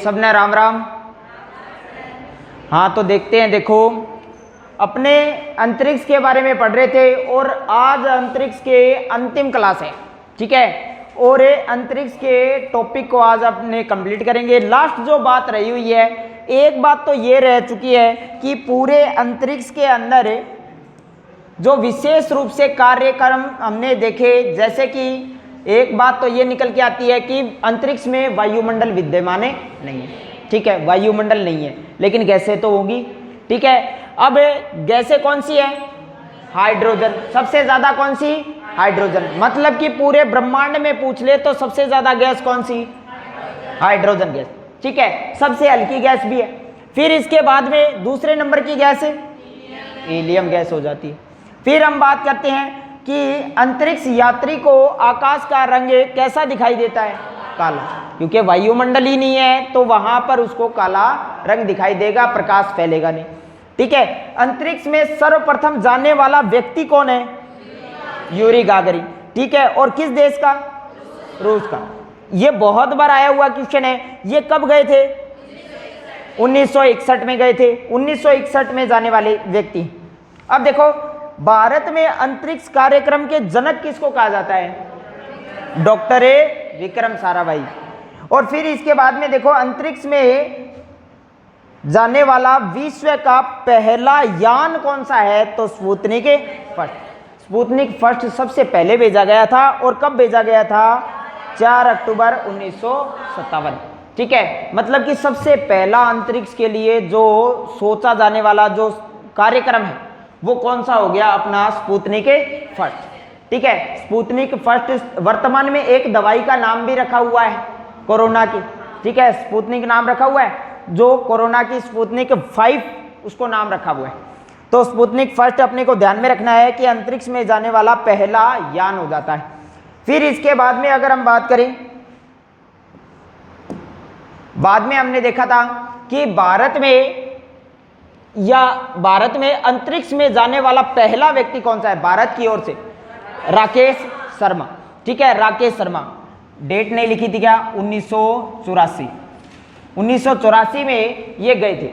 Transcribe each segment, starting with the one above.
सबने राम राम। हाँ तो देखते हैं, देखो अपने अंतरिक्ष के बारे में पढ़ रहे थे और आज अंतरिक्ष के अंतिम क्लास है, ठीक है। और अंतरिक्ष के टॉपिक को आज अपने कंप्लीट करेंगे। लास्ट जो बात रही हुई है, एक बात तो ये रह चुकी है कि पूरे अंतरिक्ष के अंदर जो विशेष रूप से कार्यक्रम हमने देखे, जैसे कि एक बात तो ये निकल के आती है कि अंतरिक्ष में वायुमंडल विद्यमान नहीं है, ठीक है, वायुमंडल नहीं है, लेकिन गैसें तो होगी, ठीक है। अब गैसें कौन सी है? हाइड्रोजन। सबसे ज्यादा कौन सी? हाइड्रोजन। मतलब कि पूरे ब्रह्मांड में पूछ ले तो सबसे ज्यादा गैस कौन सी? हाइड्रोजन गैस, ठीक है। सबसे हल्की गैस भी है। फिर इसके बाद में दूसरे नंबर की गैस है हीलियम गैस हो जाती है। फिर हम बात करते हैं कि अंतरिक्ष यात्री को आकाश का रंग कैसा दिखाई देता है? काला, क्योंकि वायुमंडल ही नहीं है तो वहां पर उसको काला रंग दिखाई देगा, प्रकाश फैलेगा नहीं, ठीक है। अंतरिक्ष में सर्वप्रथम जाने वाला व्यक्ति कौन है? यूरी गागरी, ठीक है। और किस देश का? रूस का। ये बहुत बार आया हुआ क्वेश्चन है। ये कब गए थे? 1961 में गए थे। 1961 में जाने वाले व्यक्ति। अब देखो, भारत में अंतरिक्ष कार्यक्रम के जनक किसको कहा जाता है? डॉक्टर विक्रम साराभाई। और फिर इसके बाद में देखो, अंतरिक्ष में जाने वाला विश्व का पहला यान कौन सा है? तो स्पुतनिक फर्स्ट। स्पुतनिक फर्स्ट सबसे पहले भेजा गया था। और कब भेजा गया था? 4 अक्टूबर 1957, ठीक है। मतलब कि सबसे पहला अंतरिक्ष के लिए जो सोचा जाने वाला जो कार्यक्रम है वो कौन सा हो गया? अपना स्पुतनिक फर्स्ट, ठीक है। Sputnik first. वर्तमान में एक दवाई का नाम भी रखा हुआ है कोरोना की, ठीक है, स्पुतनिक नाम रखा हुआ है। जो कोरोना की स्पुतनिक 5 उसको नाम रखा हुआ है। तो स्पुतनिक फर्स्ट अपने को ध्यान में रखना है कि अंतरिक्ष में जाने वाला पहला यान हो जाता है। फिर इसके बाद में अगर हम बात करें, बाद में हमने देखा था कि भारत में अंतरिक्ष में जाने वाला पहला व्यक्ति कौन सा है भारत की ओर से? राकेश शर्मा, ठीक है, राकेश शर्मा। डेट नहीं लिखी थी क्या? 1984। 1984 में ये गए थे।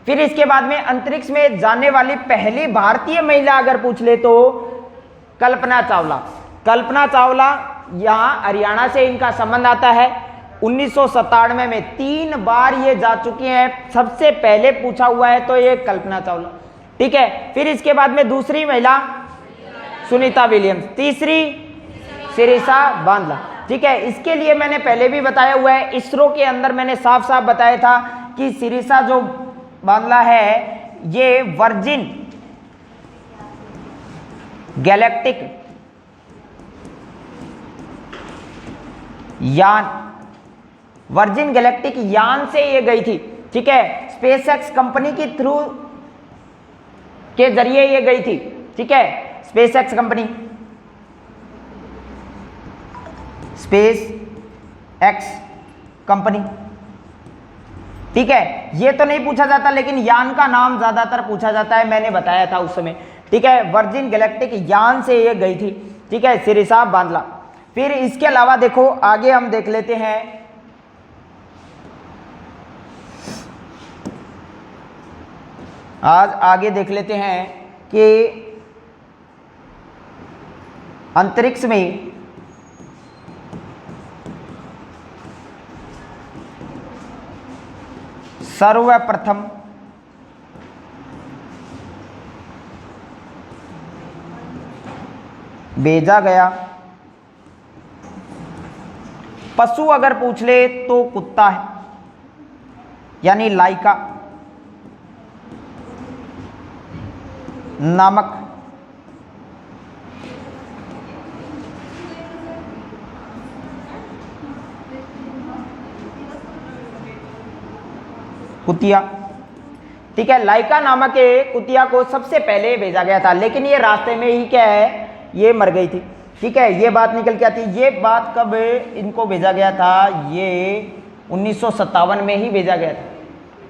फिर इसके बाद में अंतरिक्ष में जाने वाली पहली भारतीय महिला अगर पूछ ले तो कल्पना चावला। कल्पना चावला, यहाँ हरियाणा से इनका संबंध आता है। 1997 में 3 बार ये जा चुकी हैं। सबसे पहले पूछा हुआ है तो ये कल्पना चावला, ठीक है। फिर इसके बाद में दूसरी महिला सुनीता विलियम्स, तीसरी सिरिसा बांदला, ठीक है। इसके लिए मैंने पहले भी बताया हुआ है, इसरो के अंदर मैंने साफ साफ बताया था कि सिरिसा जो बांदला है ये वर्जिन गैलेक्टिक यान, वर्जिन गैलेक्टिक यान से ये गई थी, ठीक है। स्पेसएक्स कंपनी के थ्रू के जरिए ये गई थी, ठीक है। SpaceX company, space x company, ठीक है। ये तो नहीं पूछा जाता लेकिन यान का नाम ज्यादातर पूछा जाता है, मैंने बताया था उस समय, ठीक है। वर्जिन गैलेक्टिक यान से ये गई थी, ठीक है, सिरिसा बांदला। फिर इसके अलावा देखो आगे हम देख लेते हैं, आज आगे देख लेते हैं कि अंतरिक्ष में सर्वप्रथम भेजा गया पशु अगर पूछ ले तो कुत्ता है, यानी लाइका नामक कुतिया, ठीक है। लाइका नामक कुतिया को सबसे पहले भेजा गया था, लेकिन ये रास्ते में ही क्या है, ये मर गई थी, ठीक है। ये बात निकल के आती है। ये बात कब इनको भेजा गया था? ये 1957 में ही भेजा गया था,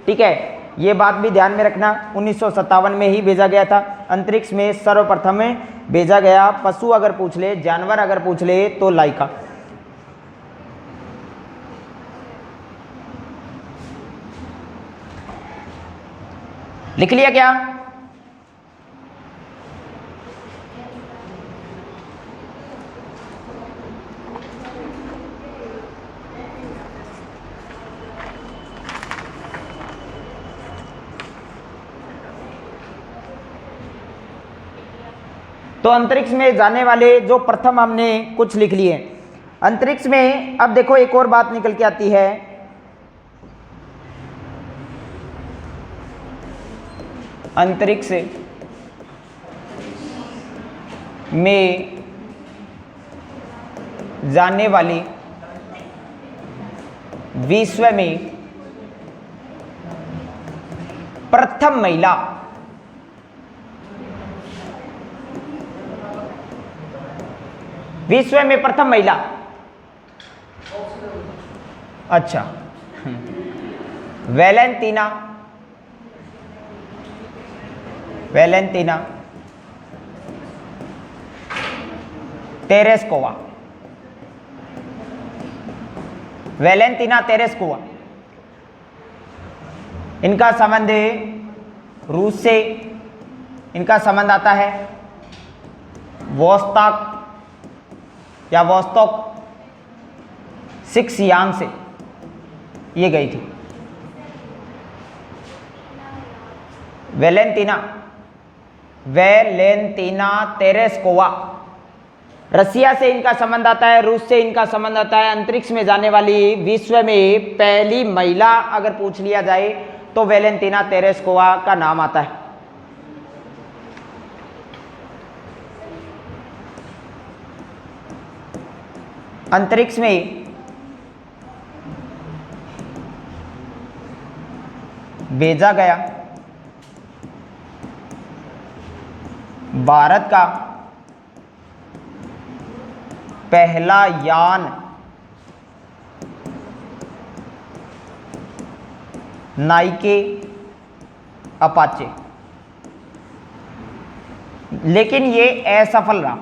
ठीक है। ये बात भी ध्यान में रखना, 1957 में ही भेजा गया था। अंतरिक्ष में सर्वप्रथम भेजा गया पशु अगर पूछ ले, जानवर अगर पूछ ले तो लाइका। लिख लिया क्या? तो अंतरिक्ष में जाने वाले जो प्रथम हमने कुछ लिख लिए। अंतरिक्ष में अब देखो एक और बात निकल के आती है, अंतरिक्ष में जाने वाली विश्व में प्रथम महिला विश्व में प्रथम महिला, अच्छा, वैलेंटीना तेरेस्कोवा। वैलेंटीना तेरेस्कोवा, इनका संबंध रूस से, इनका संबंध आता है वोस्टॉक या वोस्टॉक 6 यान से ये गई थी। वैलेंटीना तेरेस्कोवा, रसिया से इनका संबंध आता है, रूस से इनका संबंध आता है। अंतरिक्ष में जाने वाली विश्व में पहली महिला अगर पूछ लिया जाए तो वैलेंटीना तेरेस्कोवा का नाम आता है। अंतरिक्ष में भेजा गया भारत का पहला यान नाइके अपाचे, लेकिन ये असफल रहा।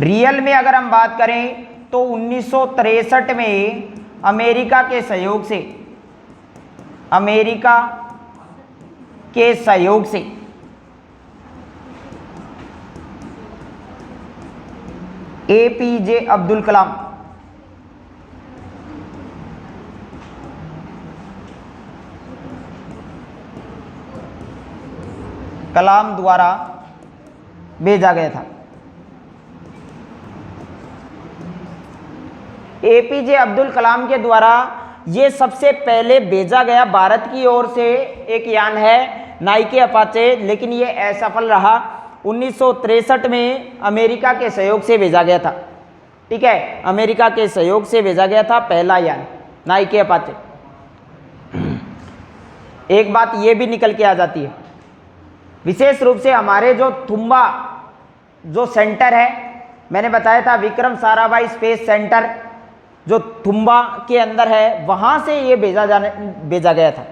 रियल में अगर हम बात करें तो 1963 में अमेरिका के सहयोग से एपीजे अब्दुल कलाम द्वारा भेजा गया था। एपीजे अब्दुल कलाम के द्वारा ये सबसे पहले भेजा गया भारत की ओर से एक यान है नाइके अपाचे, लेकिन ये असफल रहा। 1963 में अमेरिका के सहयोग से भेजा गया था। ठीक है, अमेरिका के सहयोग से भेजा गया था पहला यान नाइके अपाचे। एक बात ये भी निकल के आ जाती है, विशेष रूप से हमारे जो थुम्बा जो सेंटर है, मैंने बताया था विक्रम साराभाई स्पेस सेंटर जो थुम्बा के अंदर है, वहां से ये भेजा गया था।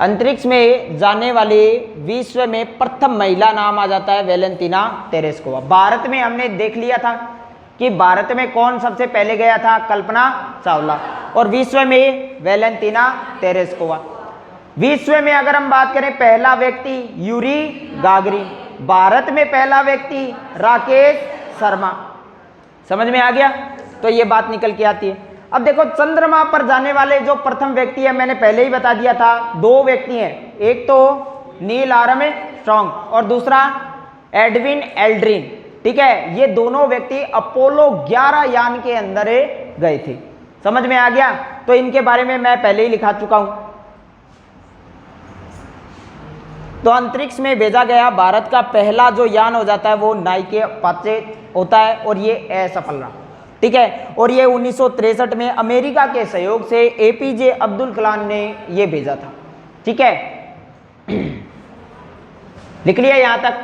अंतरिक्ष में जाने वाली विश्व में प्रथम महिला नाम आ जाता है वैलेंटीना तेरेस्कोवा। भारत में हमने देख लिया था कि भारत में कौन सबसे पहले गया था, कल्पना चावला, और विश्व में वैलेंटीना तेरेस्कोवा। विश्व में अगर हम बात करें पहला व्यक्ति यूरी गागरिन, भारत में पहला व्यक्ति राकेश शर्मा। समझ में आ गया? तो ये बात निकल के आती है। अब देखो चंद्रमा पर जाने वाले जो प्रथम व्यक्ति है, मैंने पहले ही बता दिया था, 2 व्यक्ति हैं, एक तो नील आर्मस्ट्रांग और दूसरा एडविन एल्ड्रिन। ठीक है, ये दोनों व्यक्ति अपोलो 11 यान के अंदर गए थे। समझ में आ गया? तो इनके बारे में मैं पहले ही लिखा चुका हूं। तो अंतरिक्ष में भेजा गया भारत का पहला जो यान हो जाता है वो नाइके अपाचे होता है, और ये असफल रहा। ठीक है, और ये 1963 में अमेरिका के सहयोग से एपीजे अब्दुल कलाम ने ये भेजा था। ठीक है, लिख लिया यहां तक?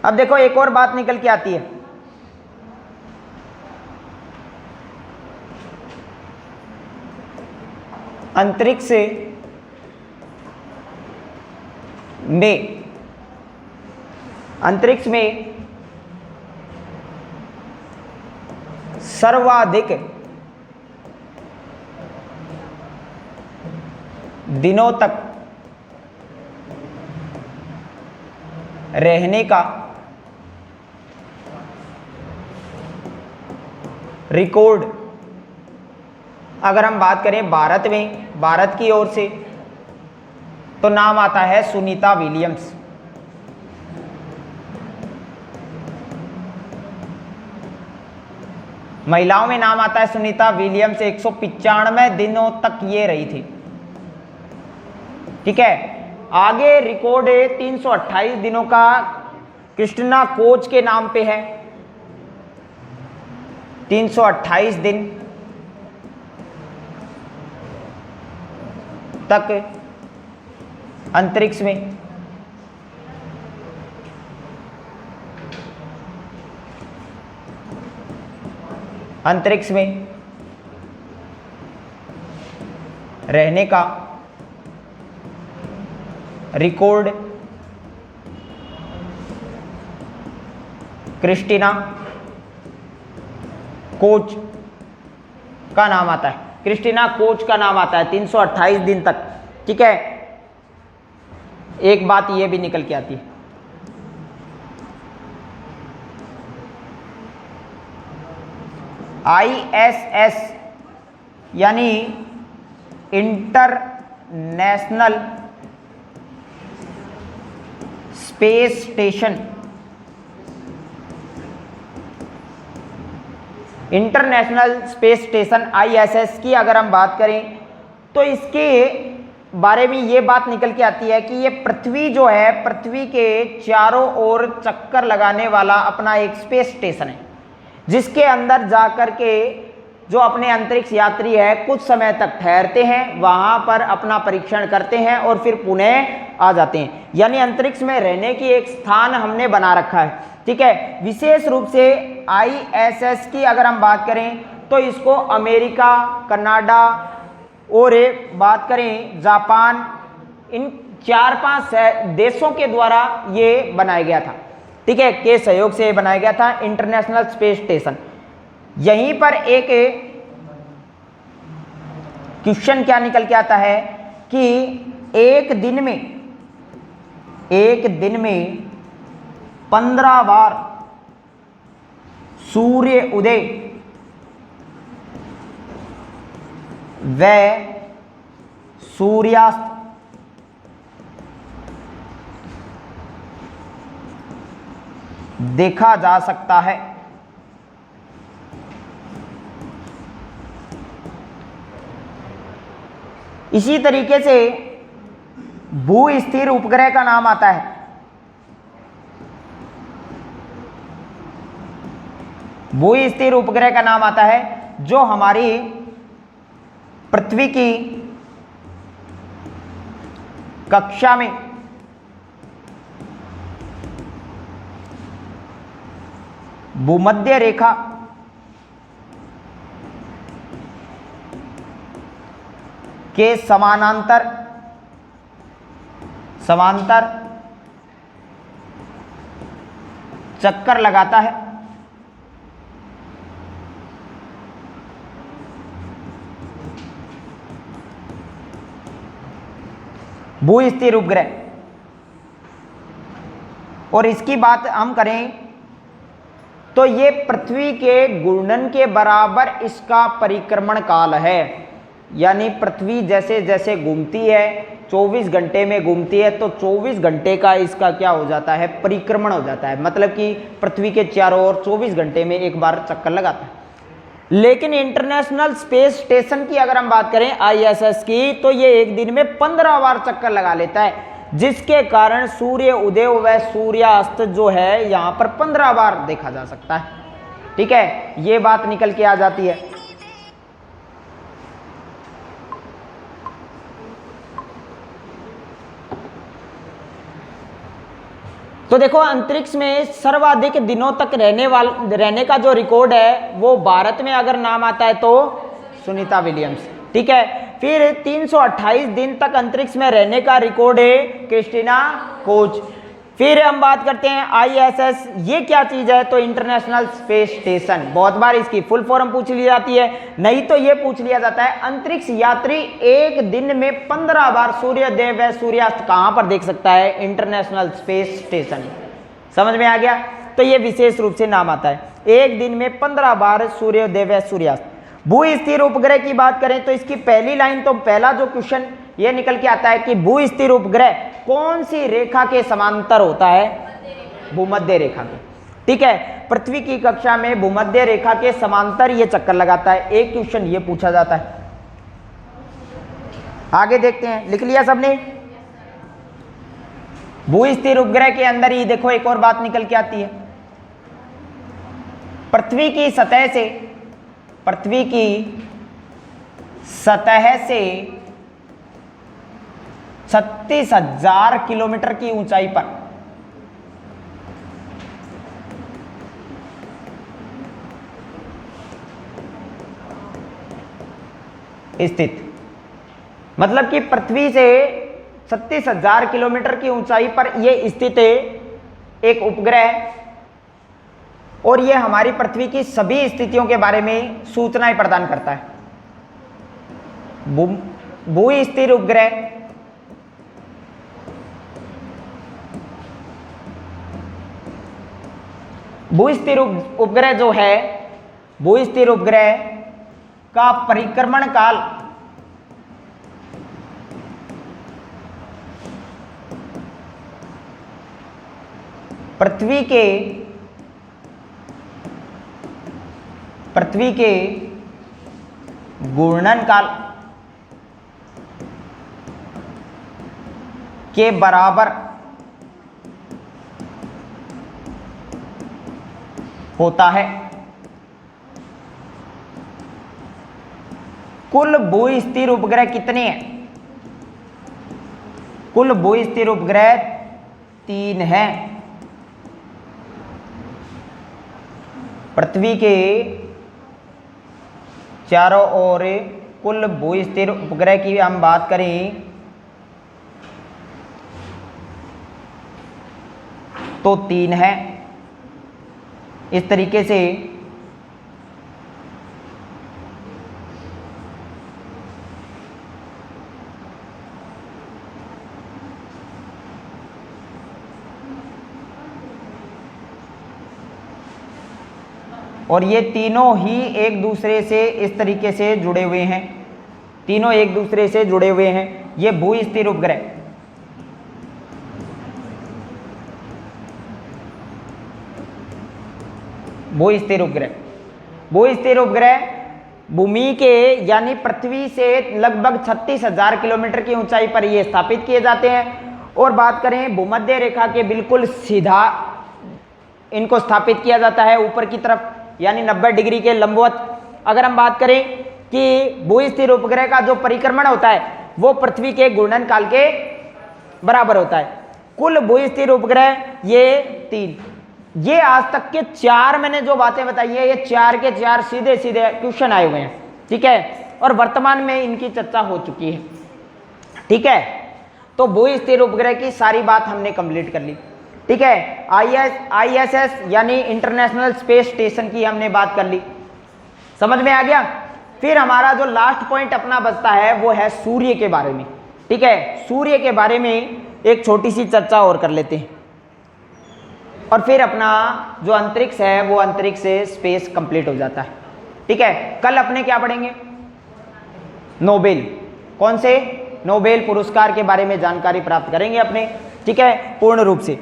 अब देखो एक और बात निकल के आती है, अंतरिक्ष में अंतरिक्ष में सर्वाधिक दिनों तक रहने का रिकॉर्ड अगर हम बात करें भारत में, भारत की ओर से, तो नाम आता है सुनीता विलियम्स। महिलाओं में नाम आता है सुनीता विलियम्स, 195 दिनों तक ये रही थी। ठीक है, आगे रिकॉर्ड 328 दिनों का क्रिस्टीना कोच के नाम पे है। 328 दिन तक अंतरिक्ष में रहने का रिकॉर्ड क्रिस्टीना कोच का नाम आता है। क्रिस्टीना कोच का नाम आता है 328 दिन तक। ठीक है, एक बात ये भी निकल के आती है, ISS यानी international space station, international space station ISS की अगर हम बात करें तो इसके बारे में ये बात निकल के आती है कि ये पृथ्वी जो है, पृथ्वी के चारों ओर चक्कर लगाने वाला अपना एक स्पेस स्टेशन है, जिसके अंदर जाकर के जो अपने अंतरिक्ष यात्री है कुछ समय तक ठहरते हैं, वहां पर अपना परीक्षण करते हैं और फिर पुनः आ जाते हैं। यानी अंतरिक्ष में रहने की एक स्थान हमने बना रखा है। ठीक है, विशेष रूप से ISS की अगर हम बात करें तो इसको अमेरिका, कनाडा और बात करें जापान, इन 4-5 देशों के द्वारा ये बनाया गया था। ठीक है, के सहयोग से बनाया गया था इंटरनेशनल स्पेस स्टेशन। यहीं पर एक क्वेश्चन क्या निकल के आता है कि एक दिन में 15 बार सूर्य उदय व सूर्यास्त देखा जा सकता है। इसी तरीके से भू स्थिर उपग्रह का नाम आता है। भू स्थिर उपग्रह का नाम आता है जो हमारी पृथ्वी की कक्षा में भूमध्य रेखा के समानांतर चक्कर लगाता है। भू स्थिर उपग्रह, और इसकी बात हम करें तो ये पृथ्वी के घूर्णन के बराबर इसका परिक्रमण काल है। यानी पृथ्वी जैसे जैसे घूमती है, 24 घंटे में घूमती है, तो 24 घंटे का इसका क्या हो जाता है, परिक्रमण हो जाता है। मतलब कि पृथ्वी के चारों ओर 24 घंटे में एक बार चक्कर लगाता है। लेकिन इंटरनेशनल स्पेस स्टेशन की अगर हम बात करें ISS की, तो ये एक दिन में 15 बार चक्कर लगा लेता है, जिसके कारण सूर्य उदय व सूर्यास्त जो है यहाँ पर 15 बार देखा जा सकता है। ठीक है, ये बात निकल के आ जाती है। तो देखो, अंतरिक्ष में सर्वाधिक दिनों तक रहने का जो रिकॉर्ड है वो भारत में अगर नाम आता है तो सुनीता विलियम्स। ठीक है, फिर 328 दिन तक अंतरिक्ष में रहने का रिकॉर्ड है क्रिस्टीना कोच। फिर हम बात करते हैं ISS, ये क्या चीज है? तो इंटरनेशनल स्पेस स्टेशन। बहुत बार इसकी फुल फॉर्म पूछ ली जाती है, नहीं तो ये पूछ लिया जाता है अंतरिक्ष यात्री एक दिन में 15 बार सूर्योदय व सूर्यास्त कहां पर देख सकता है? International space station. समझ में आ गया? तो ये विशेष रूप से नाम आता है, एक दिन में 15 बार सूर्योदय व सूर्यास्त। भू स्थिर उपग्रह की बात करें तो इसकी पहली लाइन, तो पहला जो क्वेश्चन ये निकल के आता है कि भू स्थिर उपग्रह कौन सी रेखा के समांतर होता है? भूमध्य रेखा के। ठीक है, पृथ्वी की कक्षा में भूमध्य रेखा के समांतर ये चक्कर लगाता है। एक क्वेश्चन ये पूछा जाता है। आगे देखते हैं, लिख लिया सबने? भू स्थिर उपग्रह के अंदर ही देखो एक और बात निकल के आती है, पृथ्वी की सतह से 36,000 किलोमीटर की ऊंचाई पर स्थित, मतलब कि पृथ्वी से 36,000 किलोमीटर की ऊंचाई पर यह स्थित एक उपग्रह, और यह हमारी पृथ्वी की सभी स्थितियों के बारे में सूचनाएं प्रदान करता है। भू स्थिर उपग्रह उपग्रह जो है, भू स्थिर उपग्रह का परिक्रमण काल पृथ्वी के घूर्णन काल के बराबर होता है। कुल भू स्थिर उपग्रह कितने हैं? कुल भू स्थिर उपग्रह 3 हैं। पृथ्वी के चारों ओर कुल भू स्थिर उपग्रह की हम बात करें तो 3 है। इस तरीके से और ये तीनों ही एक दूसरे से इस तरीके से जुड़े हुए हैं, तीनों एक दूसरे से जुड़े हुए हैं। ये भू स्थिर उपग्रह भू स्थिर उपग्रह भूमि के यानी पृथ्वी से लगभग 36,000 किलोमीटर की ऊंचाई पर ये स्थापित किए जाते हैं। और बात करें भूमध्य रेखा के बिल्कुल सीधा इनको स्थापित किया जाता है ऊपर की तरफ, यानी 90 डिग्री के लंबवत। अगर हम बात करें कि भू स्थिर उपग्रह का जो परिक्रमण होता है वो पृथ्वी के घूर्णन काल के बराबर होता है। कुल भू स्थिर उपग्रह ये 3। ये आज तक के 4 मैंने जो बातें बताई है, ये 4 के 4 सीधे सीधे क्वेश्चन आए हुए हैं। ठीक है, और वर्तमान में इनकी चर्चा हो चुकी है। ठीक है, तो भू स्थिर उपग्रह की सारी बात हमने कंप्लीट कर ली। ठीक है, ISS यानी इंटरनेशनल स्पेस स्टेशन की हमने बात कर ली, समझ में आ गया। फिर हमारा जो लास्ट पॉइंट अपना बचता है वो है सूर्य के बारे में। ठीक है, सूर्य के बारे में एक छोटी सी चर्चा और कर लेते हैं, और फिर अपना जो अंतरिक्ष है वो अंतरिक्ष से स्पेस कंप्लीट हो जाता है। ठीक है, कल अपने क्या पढ़ेंगे? नोबेल, कौन से? नोबेल पुरस्कार के बारे में जानकारी प्राप्त करेंगे अपने। ठीक है, पूर्ण रूप से।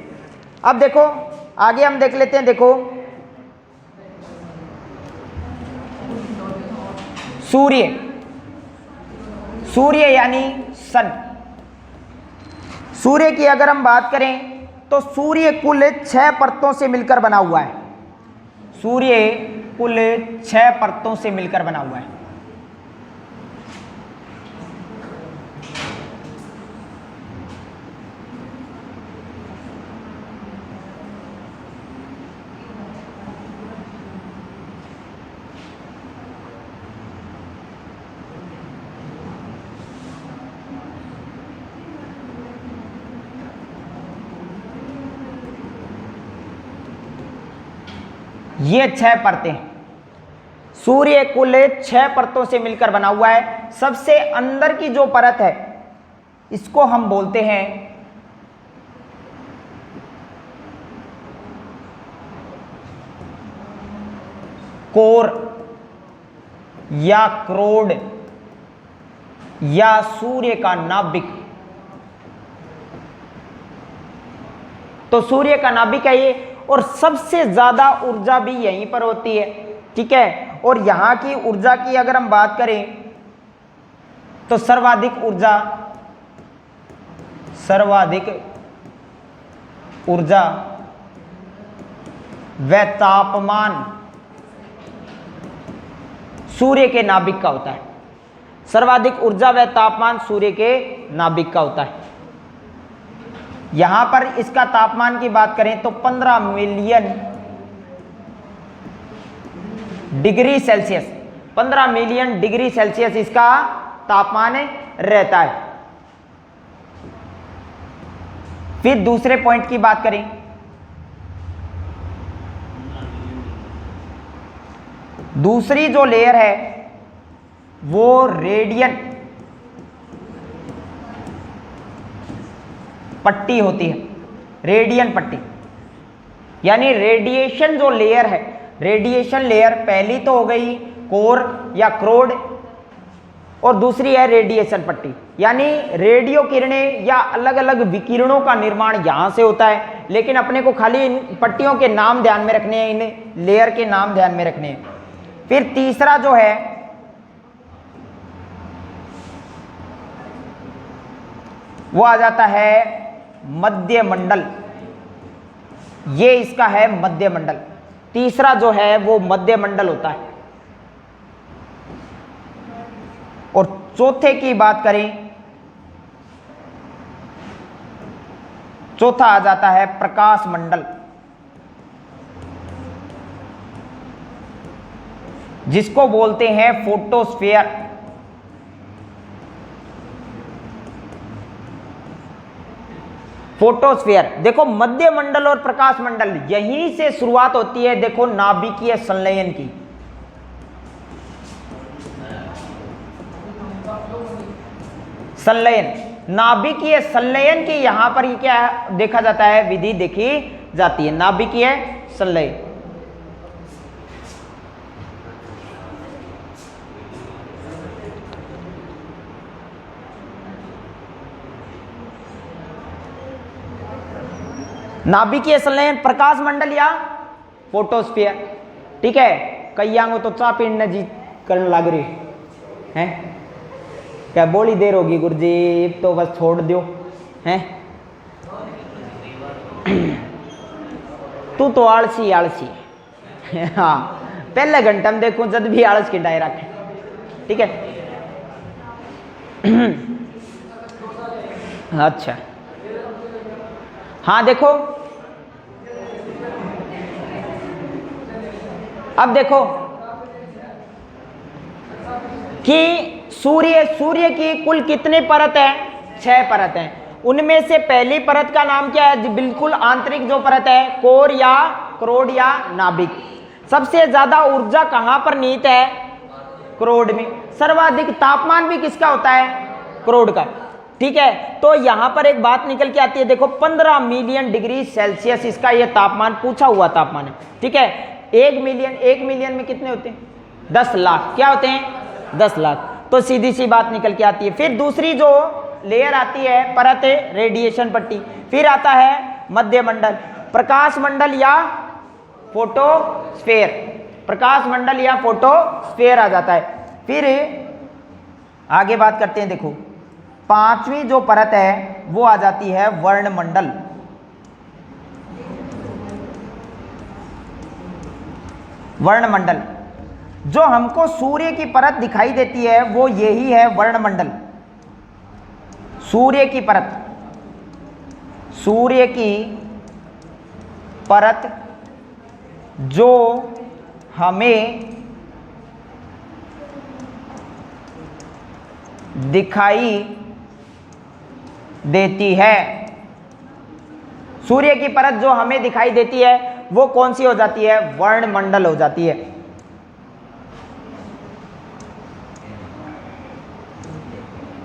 अब देखो आगे हम देख लेते हैं। देखो सूर्य यानी सन। सूर्य की अगर हम बात करें तो सूर्य कुल 6 परतों से मिलकर बना हुआ है। सूर्य कुल 6 परतों से मिलकर बना हुआ है। ये 6 परतें, सूर्य कुल 6 परतों से मिलकर बना हुआ है। सबसे अंदर की जो परत है इसको हम बोलते हैं कोर या क्रोड या सूर्य का नाभिक। तो सूर्य का नाभिक है ये, और सबसे ज्यादा ऊर्जा भी यहीं पर होती है, ठीक है। और यहां की ऊर्जा की अगर हम बात करें तो सर्वाधिक ऊर्जा व तापमान सूर्य के नाभिक का होता है। सर्वाधिक ऊर्जा व तापमान सूर्य के नाभिक का होता है। यहां पर इसका तापमान की बात करें तो 15 million degree Celsius, 15 million degree Celsius इसका तापमान रहता है। फिर दूसरे पॉइंट की बात करें, दूसरी जो लेयर है वो रेडियन पट्टी होती है। रेडियन पट्टी यानी रेडिएशन जो लेयर है, रेडिएशन लेयर पहली तो हो गई कोर या क्रोड, और दूसरी है रेडिएशन पट्टी, यानी रेडियो किरणें या अलग अलग विकिरणों का निर्माण यहां से होता है। लेकिन अपने को खाली इन पट्टियों के नाम ध्यान में रखने हैं, इन लेयर के नाम ध्यान में रखने हैं। फिर तीसरा जो है वो आ जाता है मध्य मंडल। ये इसका है मध्य मंडल। तीसरा जो है वो मध्य मंडल होता है। और चौथे की बात करें, चौथा आ जाता है प्रकाश मंडल, जिसको बोलते हैं फोटोस्फीयर। फोटोस्फीयर देखो, मध्य मंडल और प्रकाश मंडल यहीं से शुरुआत होती है। देखो नाभिकीय संलयन की, संलयन, नाभिकीय संलयन की यहां पर ही क्या देखा जाता है, विधि देखी जाती है, नाभिकीय संलयन। नाभिकीय संलयन, प्रकाश मंडल या फोटोस्फीयर, ठीक है। कई आंगो तो चा पीने जी करने लग रही हैं, क्या बोली देर होगी गुरुजी, तो बस छोड़ दो हैं। तू तो आलसी आलसी हाँ, पहले घंटा में देखूं जब भी आलस की डायरा रखे, ठीक है। अच्छा हाँ देखो, अब देखो कि सूर्य की कुल कितने परत है, 6 परत है। उनमें से पहली परत का नाम क्या है, बिल्कुल आंतरिक जो परत है, कोर या क्रोड या नाभिक। सबसे ज्यादा ऊर्जा कहां पर निहित है, क्रोड में। सर्वाधिक तापमान भी किसका होता है, क्रोड का, ठीक है। तो यहां पर एक बात निकल के आती है, देखो 15 मिलियन डिग्री सेल्सियस इसका यह तापमान, पूछा हुआ तापमान है, ठीक है। 1 मिलियन में कितने होते हैं, 10 लाख। क्या होते हैं, 10 लाख। तो सीधी सी बात निकल के आती है। फिर दूसरी जो लेयर आती है परत, रेडिएशन पट्टी। फिर आता है मध्य मंडल, प्रकाश मंडल या फोटोस्फीयर, प्रकाश मंडल या फोटोस्फीयर आ जाता है। फिर आगे बात करते हैं, देखो 5वीं जो परत है वो आ जाती है वर्णमंडल। वर्णमंडल, जो हमको सूर्य की परत दिखाई देती है वो यही है वर्णमंडल। सूर्य की परत, सूर्य की परत जो हमें दिखाई देती है, सूर्य की परत जो हमें दिखाई देती है वो कौन सी हो जाती है? वर्णमंडल हो जाती है।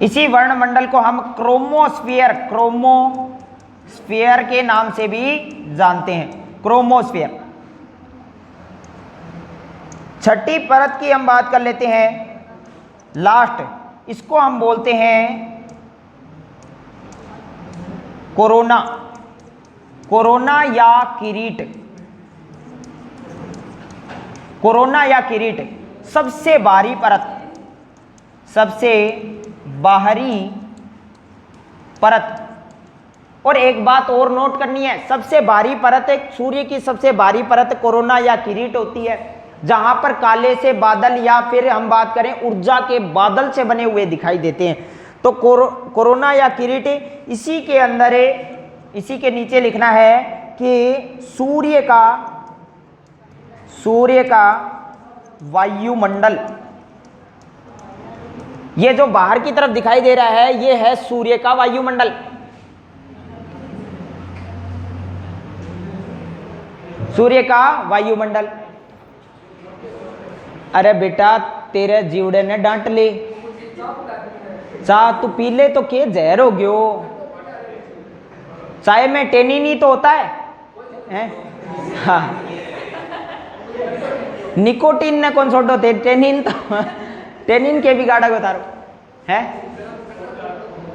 इसी वर्णमंडल को हम क्रोमोस्फीयर के नाम से भी जानते हैं, क्रोमोस्फीयर। छठी परत की हम बात कर लेते हैं, लास्ट, इसको हम बोलते हैं कोरोना, कोरोना या किरीट। कोरोना या किरीट सबसे बाहरी परत, सबसे बाहरी परत। और एक बात और नोट करनी है, सबसे बाहरी परत एक सूर्य की सबसे बाहरी परत कोरोना या किरीट होती है, जहां पर काले से बादल या फिर हम बात करें ऊर्जा के बादल से बने हुए दिखाई देते हैं। तो कोरोना या किरीट इसी के अंदर है। इसी के नीचे लिखना है कि सूर्य का वायुमंडल, ये जो बाहर की तरफ दिखाई दे रहा है ये है सूर्य का वायुमंडल। सूर्य का वायुमंडल। अरे बेटा तेरे जीवड़े ने डांट ली, चाह तू पी ले तो के जहर हो गयो। चाय में टेनिन ही तो होता है? हाँ, निकोटीन ने कौन छोड़ो थे, टेनिन तो टेनिन के भी गाड़ा को तारो है,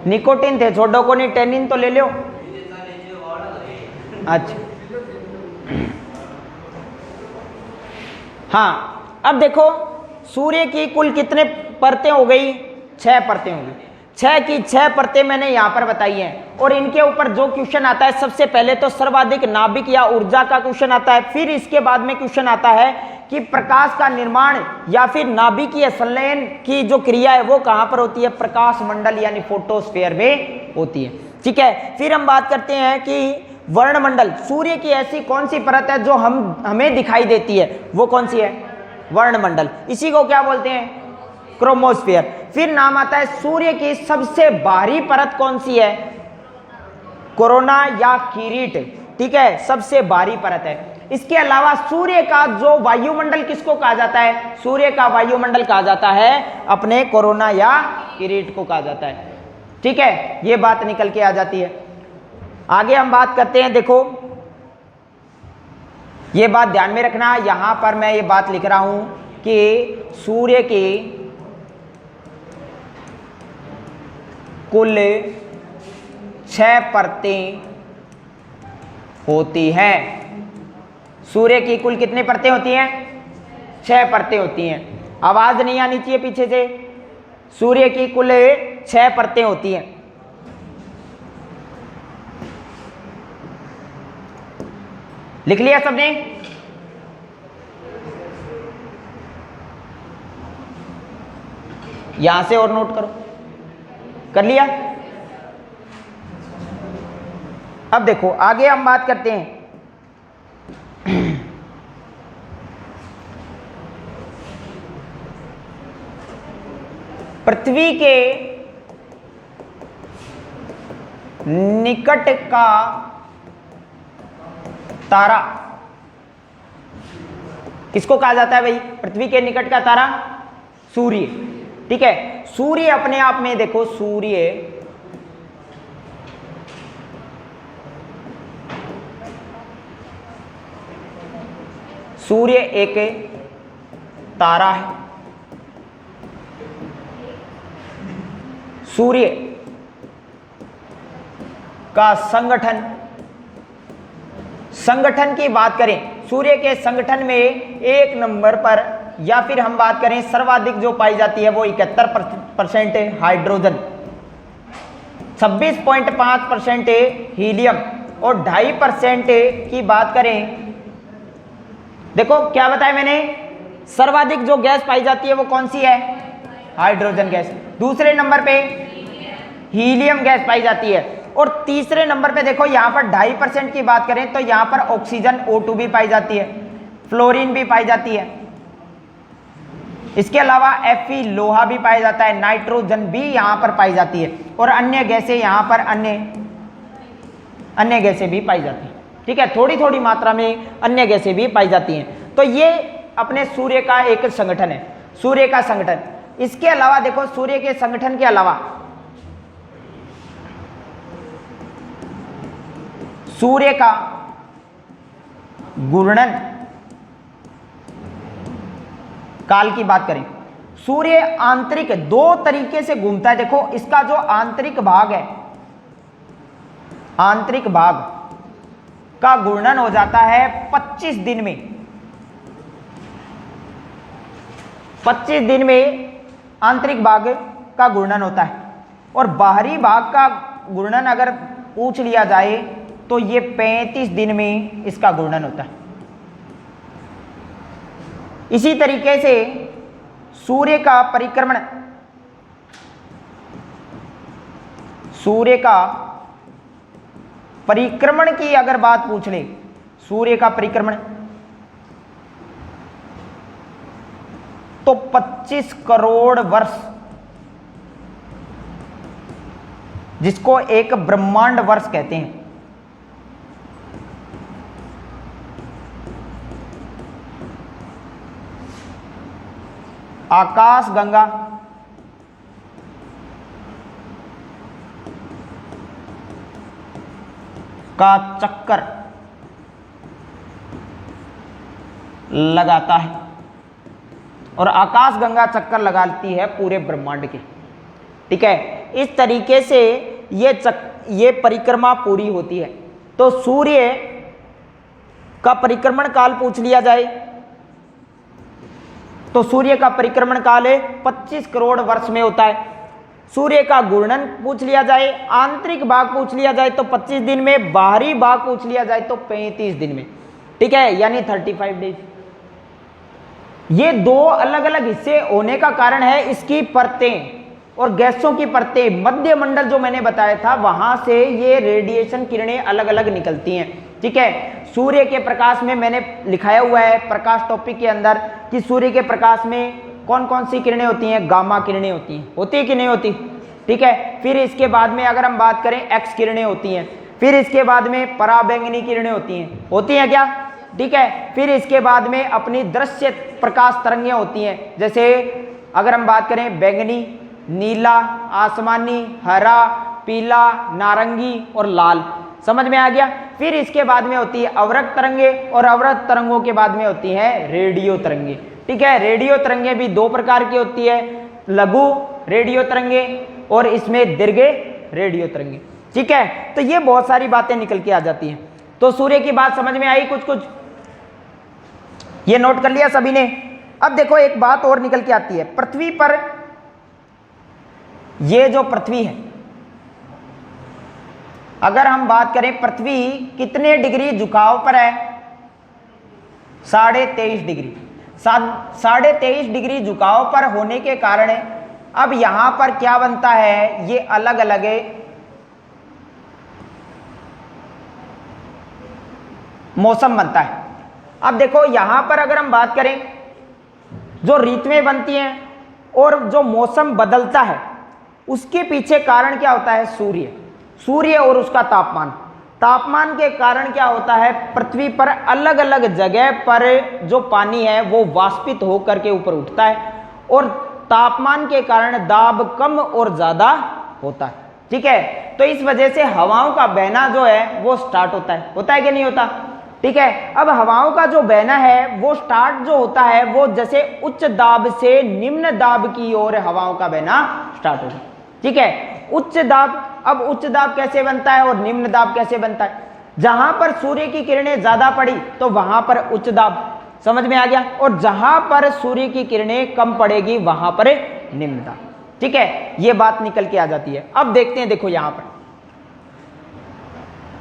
निकोटीन थे छोड़ो को नहीं, टेनिन तो ले लो। अच्छा हाँ, अब देखो सूर्य की कुल कितने परतें हो गई? 6 परतें हो गई। 6 की 6 परतें मैंने यहां पर बताई हैं। और इनके ऊपर जो क्वेश्चन आता है, सबसे पहले तो सर्वाधिक नाभिक या ऊर्जा का क्वेश्चन आता है, फिर इसके बाद में क्वेश्चन आता है कि प्रकाश का निर्माण या फिर नाभिकीय संलयन की जो क्रिया है वो कहां पर होती है? प्रकाश मंडल यानी फोटोस्फीयर में होती है। ठीक है, फिर हम बात करते हैं कि वर्णमंडल, सूर्य की ऐसी कौन सी परत है जो हमें दिखाई देती है, वो कौन सी है? वर्णमंडल। इसी को क्या बोलते हैं? क्रोमोस्फीयर। फिर नाम आता है सूर्य की सबसे बाहरी परत कौन सी है? कोरोना या किरीट। ठीक है, सबसे बाहरी परत है। इसके अलावा सूर्य का जो वायुमंडल किसको कहा जाता है? सूर्य का वायुमंडल कहा जाता है अपने कोरोना या किरीट को कहा जाता है। ठीक है, ये बात निकल के आ जाती है। आगे हम बात करते हैं, देखो ये बात ध्यान में रखना, यहां पर मैं ये बात लिख रहा हूं कि सूर्य की कुल 6 परतें होती हैं। सूर्य की कुल कितनी परतें होती हैं? 6 परतें होती हैं। आवाज नहीं आनी चाहिए पीछे से। सूर्य की कुल 6 परतें होती हैं। लिख लिया सबने? यहां से और नोट करो, कर लिया? अब देखो आगे हम बात करते हैं पृथ्वी के निकट का तारा किसको कहा जाता है भाई? पृथ्वी के निकट का तारा सूर्य। ठीक है, सूर्य अपने आप में देखो, सूर्य एक तारा है। सूर्य का संगठन की बात करें, सूर्य के संगठन में 1 नंबर पर या फिर हम बात करें सर्वाधिक जो पाई जाती है वो 71% है हाइड्रोजन, 26.5% है हीलियम और 2.5% की बात करें, देखो क्या बताया मैंने, सर्वाधिक जो गैस पाई जाती है वो कौन सी है? Hydrogen gas. दूसरे नंबर पे हीलियम गैस पाई जाती है और तीसरे नंबर पे देखो यहां पर 2.5% की बात करें तो यहां पर ऑक्सीजन O2 भी पाई जाती है, फ्लोरीन भी पाई जाती है, इसके अलावा Fe लोहा भी पाया जाता है, नाइट्रोजन भी यहां पर पाई जाती है और अन्य गैसें यहां पर अन्य गैसें भी पाई जाती है। ठीक है, थोड़ी थोड़ी मात्रा में अन्य गैसें भी पाई जाती हैं। तो ये अपने सूर्य का एक संगठन है, सूर्य का संगठन। इसके अलावा देखो, सूर्य के संगठन के अलावा सूर्य का घूर्णन काल की बात करें, सूर्य आंतरिक दो तरीके से घूमता है। देखो, इसका जो आंतरिक भाग है, आंतरिक भाग का घूर्णन हो जाता है 25 दिन में। 25 दिन में आंतरिक भाग का घूर्णन होता है। और बाहरी भाग का घूर्णन अगर पूछ लिया जाए तो ये 35 दिन में इसका घूर्णन होता है। इसी तरीके से सूर्य का परिक्रमण, सूर्य का परिक्रमण की अगर बात पूछ ले, सूर्य का परिक्रमण तो 25 करोड़ वर्ष, जिसको एक ब्रह्मांड वर्ष कहते हैं। आकाश गंगा का चक्कर लगाता है, और आकाश गंगा चक्कर लगाती है पूरे ब्रह्मांड के। ठीक है, इस तरीके से ये परिक्रमा पूरी होती है। तो सूर्य का परिक्रमण काल पूछ लिया जाए तो सूर्य का परिक्रमण काल 25 करोड़ वर्ष में होता है। सूर्य का घूर्णन पूछ लिया जाए, आंतरिक भाग पूछ लिया जाए तो 25 दिन में, बाहरी भाग पूछ लिया जाए तो 35 दिन में। ठीक है, यानी 35 डेज। ये दो अलग अलग हिस्से होने का कारण है इसकी परतें और गैसों की परतें। मध्य मंडल जो मैंने बताया था, वहां से ये रेडिएशन किरणें अलग अलग निकलती हैं। ठीक है, सूर्य के प्रकाश में मैंने लिखाया हुआ है प्रकाश टॉपिक के अंदर कि सूर्य के प्रकाश में कौन कौन सी किरणें होती हैं, गामा किरणें होती हैं, होती है कि नहीं होती। ठीक है, फिर इसके बाद में अगर हम बात करें एक्स किरणें होती हैं, फिर इसके बाद में पराबैंगनी किरणें होती हैं क्या। ठीक है, फिर इसके बाद में अपनी दृश्य प्रकाश तरंगें होती हैं, जैसे अगर हम बात करें बैंगनी, नीला, आसमानी, हरा, पीला, नारंगी और लाल। समझ में आ गया। फिर इसके बाद में होती है अवरक्त तरंगे, और अवरक्त तरंगों के बाद में होती है रेडियो तरंगे। ठीक है, रेडियो तरंगे भी दो प्रकार की होती है, लघु रेडियो तरंगे और इसमें दीर्घ रेडियो तरंगे। ठीक है, तो ये बहुत सारी बातें निकल के आ जाती हैं। तो सूर्य की बात समझ में आई, कुछ कुछ ये नोट कर लिया सभी ने। अब देखो एक बात और निकल के आती है, पृथ्वी पर ये जो पृथ्वी है, अगर हम बात करें पृथ्वी कितने डिग्री झुकाव पर है, 23.5 डिग्री। 23.5 डिग्री झुकाव पर होने के कारण अब यहां पर क्या बनता है, ये अलग अलग मौसम बनता है। अब देखो यहां पर अगर हम बात करें, जो ऋतुएं बनती हैं और जो मौसम बदलता है, उसके पीछे कारण क्या होता है, सूर्य और उसका तापमान। तापमान के कारण क्या होता है, पृथ्वी पर अलग अलग जगह पर जो पानी है वो वाष्पित होकर के ऊपर उठता है, और तापमान के कारण दाब कम और ज्यादा होता है। ठीक है, तो इस वजह से हवाओं का बहना जो है वो स्टार्ट होता है कि नहीं होता। ठीक है, अब हवाओं का जो बहना है वो स्टार्ट जो होता है वो जैसे उच्च दाब से निम्न दाब की ओर हवाओं का बहना स्टार्ट होता है। ठीक है, उच्च दाब, अब उच्च दाब कैसे बनता है और निम्न दाब कैसे बनता है, जहां पर सूर्य की किरणें ज्यादा पड़ी तो वहां पर उच्च दाब, समझ में आ गया, और जहां पर सूर्य की किरणें कम पड़ेगी वहां पर निम्न दाब। ठीक है, ये बात निकल के आ जाती है। अब देखते हैं, देखो यहां पर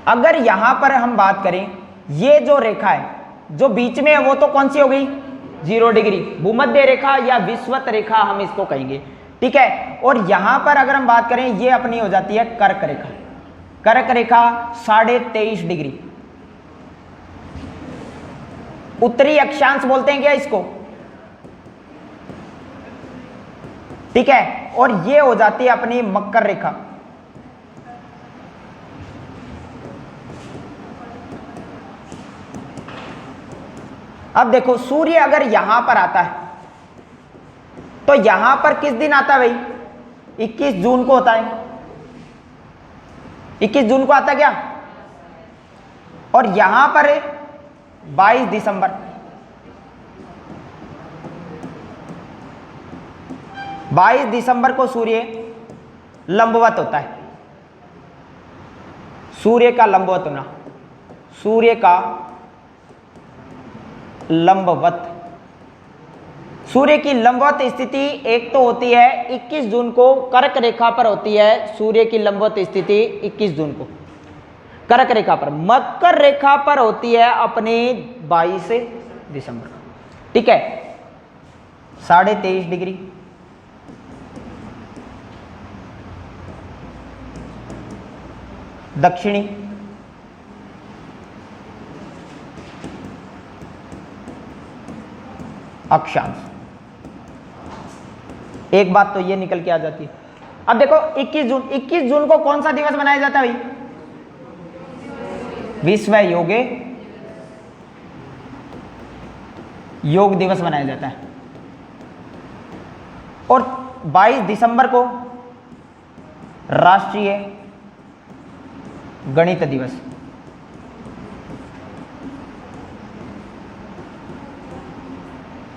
अगर यहां पर हम बात करें, ये जो रेखा है जो बीच में है वो तो कौन सी हो गई, 0 डिग्री, भूमध्य रेखा या विषुवत रेखा हम इसको कहेंगे। ठीक है, और यहां पर अगर हम बात करें, ये अपनी हो जाती है कर्क रेखा। कर्क रेखा 23.5 डिग्री, उत्तरी अक्षांश बोलते हैं क्या इसको। ठीक है, और ये हो जाती है अपनी मकर रेखा। अब देखो सूर्य अगर यहां पर आता है तो यहां पर किस दिन आता है भाई? 21 जून को होता है। 21 जून को आता है क्या? और यहां पर 22 दिसंबर। 22 दिसंबर को सूर्य लंबवत होता है। सूर्य का लंबवत होना, सूर्य का लंबवत, सूर्य की लंबवत स्थिति एक तो होती है 21 जून को कर्क रेखा पर होती है। सूर्य की लंबवत स्थिति 21 जून को कर्क रेखा पर, मकर रेखा पर होती है अपने 22 दिसंबर को, ठीक है, 23.5 डिग्री। दक्षिणी अक्षांश। एक बात तो ये निकल के आ जाती है। अब देखो 21 जून को कौन सा दिवस मनाया जाता है भाई? विश्व योग दिवस मनाया जाता है। और 22 दिसंबर को राष्ट्रीय गणित दिवस।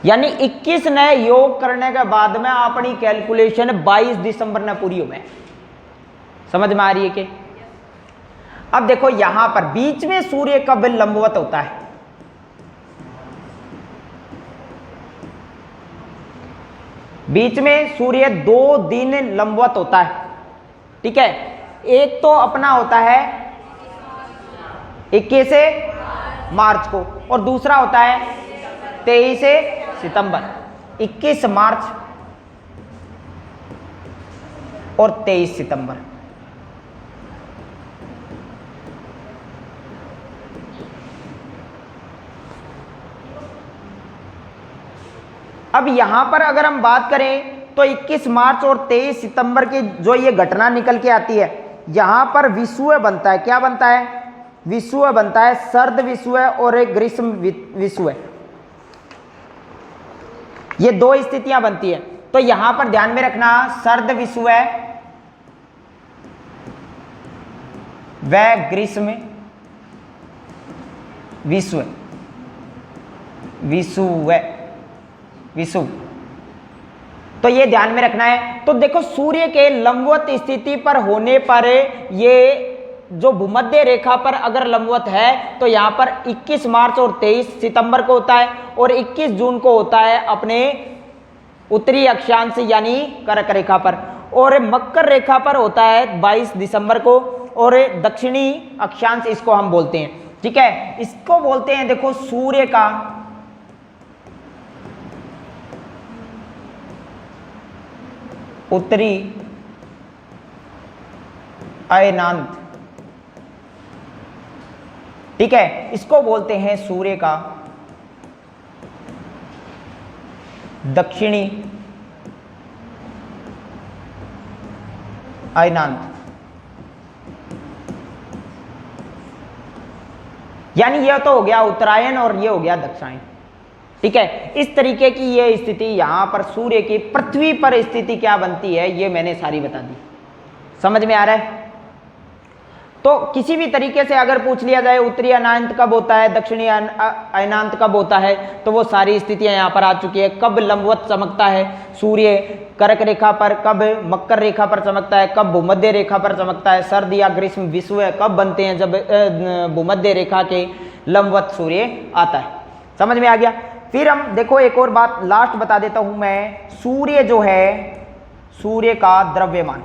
यानी 21 ने योग करने के बाद में अपनी कैलकुलेशन 22 दिसंबर ने पूरी हो गए। समझ में आ रही है कि? अब देखो यहां पर बीच में सूर्य कब लंबवत होता है? बीच में सूर्य 2 दिन लंबवत होता है, ठीक है। एक तो अपना होता है 21 मार्च को और दूसरा होता है 23 सितंबर। 21 मार्च और 23 सितंबर। अब यहां पर अगर हम बात करें तो 21 मार्च और 23 सितंबर की जो ये घटना निकल के आती है, यहां पर विषुव बनता है। क्या बनता है? विषुव बनता है, सर्द विषुव और एक ग्रीष्म विषुव। ये दो स्थितियां बनती है। तो यहां पर ध्यान में रखना, सर्द विषुव व ग्रीष्म विषुव, विषुव। तो ये ध्यान में रखना है। तो देखो सूर्य के लंबवत स्थिति पर होने पर ये जो भूमध्य रेखा पर अगर लंबवत है तो यहां पर 21 मार्च और 23 सितंबर को होता है और 21 जून को होता है अपने उत्तरी अक्षांश यानी कर्क रेखा पर, और मकर रेखा पर होता है 22 दिसंबर को, और दक्षिणी अक्षांश इसको हम बोलते हैं, ठीक है। इसको बोलते हैं देखो सूर्य का उत्तरी अयनांत, ठीक है। इसको बोलते हैं सूर्य का दक्षिणी अयनांत। यानी यह तो हो गया उत्तरायण और ये हो गया दक्षिणायन, ठीक है। इस तरीके की ये स्थिति यहां पर सूर्य की पृथ्वी पर स्थिति क्या बनती है ये मैंने सारी बता दी। समझ में आ रहा है? तो किसी भी तरीके से अगर पूछ लिया जाए उत्तरी अयनांत कब होता है, दक्षिणी अयनांत कब होता है, तो वो सारी स्थितियां यहां पर आ चुकी है। कब लंबवत चमकता है सूर्य कर्क रेखा पर, कब मकर रेखा पर चमकता है, कब भूमध्य रेखा पर चमकता है, सर्द या ग्रीष्म विषुव कब बनते हैं जब भूमध्य रेखा के लंबवत सूर्य आता है। समझ में आ गया? फिर हम देखो एक और बात लास्ट बता देता हूं मैं। सूर्य जो है, सूर्य का द्रव्यमान,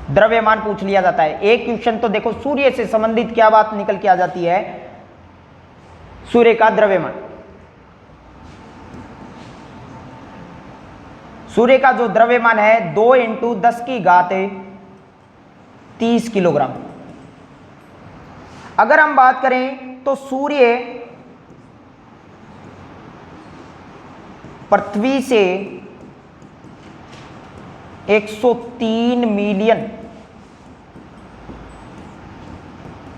द्रव्यमान पूछ लिया जाता है। एक क्वेश्चन तो देखो सूर्य से संबंधित क्या बात निकल के आ जाती है, सूर्य का द्रव्यमान। सूर्य का जो द्रव्यमान है 2 × 10⁻30 किलोग्राम। अगर हम बात करें तो सूर्य पृथ्वी से 103 मिलियन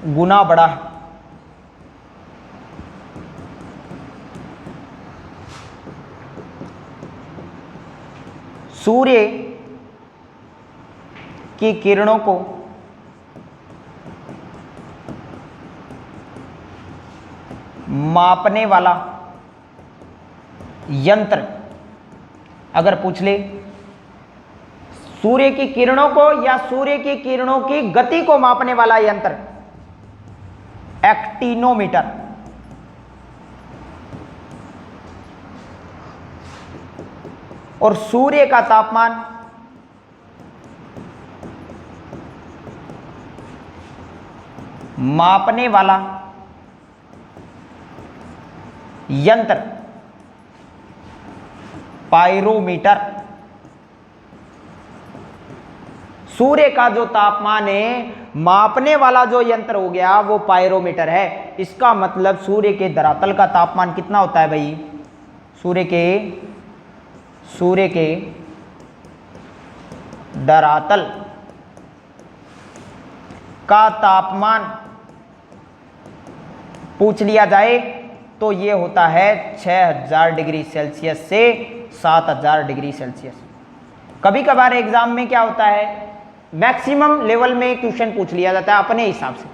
गुना बड़ा है। सूर्य की किरणों को मापने वाला यंत्र, अगर पूछ ले सूर्य की किरणों को या सूर्य की किरणों की गति को मापने वाला यंत्र, एक्टिनोमीटर। और सूर्य का तापमान मापने वाला यंत्र, पायरोमीटर। सूर्य का जो तापमान है मापने वाला जो यंत्र हो गया वो पायरोमीटर है। इसका मतलब सूर्य के धरातल का तापमान कितना होता है भाई? सूर्य के धरातल का तापमान पूछ लिया जाए तो ये होता है 6000 डिग्री सेल्सियस से 7000 डिग्री सेल्सियस। कभी कभार एग्जाम में क्या होता है, मैक्सिमम लेवल में क्वेश्चन पूछ लिया जाता है अपने हिसाब से।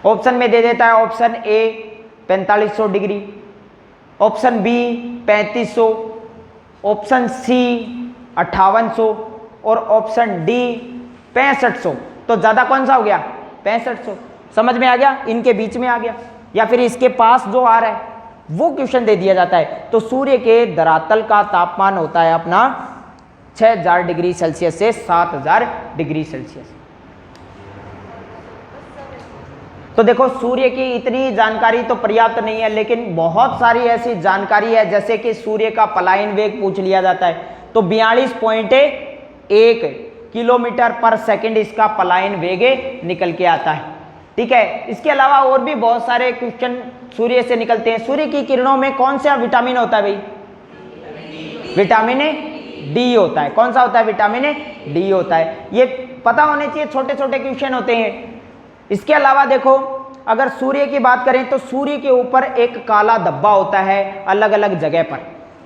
ऑप्शन में दे देता है option a 4500 degree, option b 3500, option c 5800 और ऑप्शन डी 6500। तो ज़्यादा कौन सा हो गया? 6500। समझ में आ गया? इनके बीच में आ गया या फिर इसके पास जो आ रहा है वो क्वेश्चन दे दिया जाता है। तो सूर्य के धरातल का तापमान होता है अपना 6000 डिग्री सेल्सियस से 7000 डिग्री सेल्सियस। तो देखो सूर्य की इतनी जानकारी तो पर्याप्त नहीं है, लेकिन बहुत सारी ऐसी जानकारी है, जैसे कि सूर्य का पलायन वेग पूछ लिया जाता है तो 42.1 किलोमीटर पर सेकंड इसका पलायन वेग निकल के आता है। ठीक है, इसके अलावा और भी बहुत सारे क्वेश्चन सूर्य से निकलते हैं। सूर्य की किरणों में कौन सा विटामिन होता है भाई? विटामिन डी होता है। कौन सा होता है? विटामिन डी होता है। ये पता होने चाहिए, छोटे छोटे क्वेश्चन होते हैं। इसके अलावा देखो, अगर सूर्य की बात करें तो सूर्य के ऊपर एक काला धब्बा होता है अलग अलग जगह पर,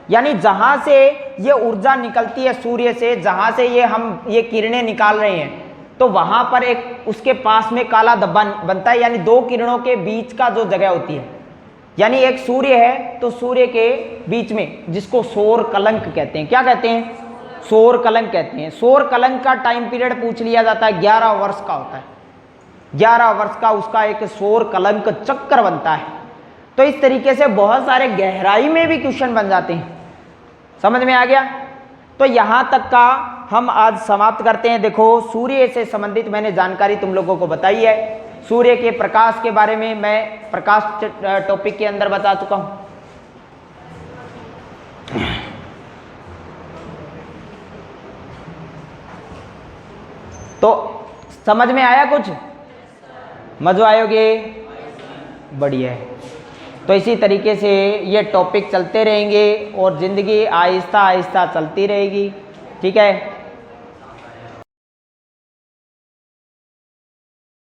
यानी जहां से ये ऊर्जा निकलती है सूर्य से, जहां से ये किरणें निकाल रहे हैं, तो वहां पर एक उसके पास में काला धब्बा बनता है, यानी दो किरणों के बीच का जो जगह होती है। यानी एक सूर्य है तो सूर्य के बीच में, जिसको सौर कलंक कहते हैं। क्या कहते हैं? सौर कलंक कहते हैं। सौर कलंक का टाइम पीरियड पूछ लिया जाता है, 11 वर्ष का होता है। 11 वर्ष का उसका एक सौर कलंक चक्र बनता है। तो इस तरीके से बहुत सारे गहराई में भी क्वेश्चन बन जाते हैं। समझ में आ गया? तो यहां तक का हम आज समाप्त करते हैं। देखो, सूर्य से संबंधित मैंने जानकारी तुम लोगों को बताई है। सूर्य के प्रकाश के बारे में मैं प्रकाश टॉपिक के अंदर बता चुका हूं। तो समझ में आया कुछ? मजा आयोगे? बढ़िया है। तो इसी तरीके से ये टॉपिक चलते रहेंगे और ज़िंदगी आहिस्ता आहिस्ता चलती रहेगी। ठीक है।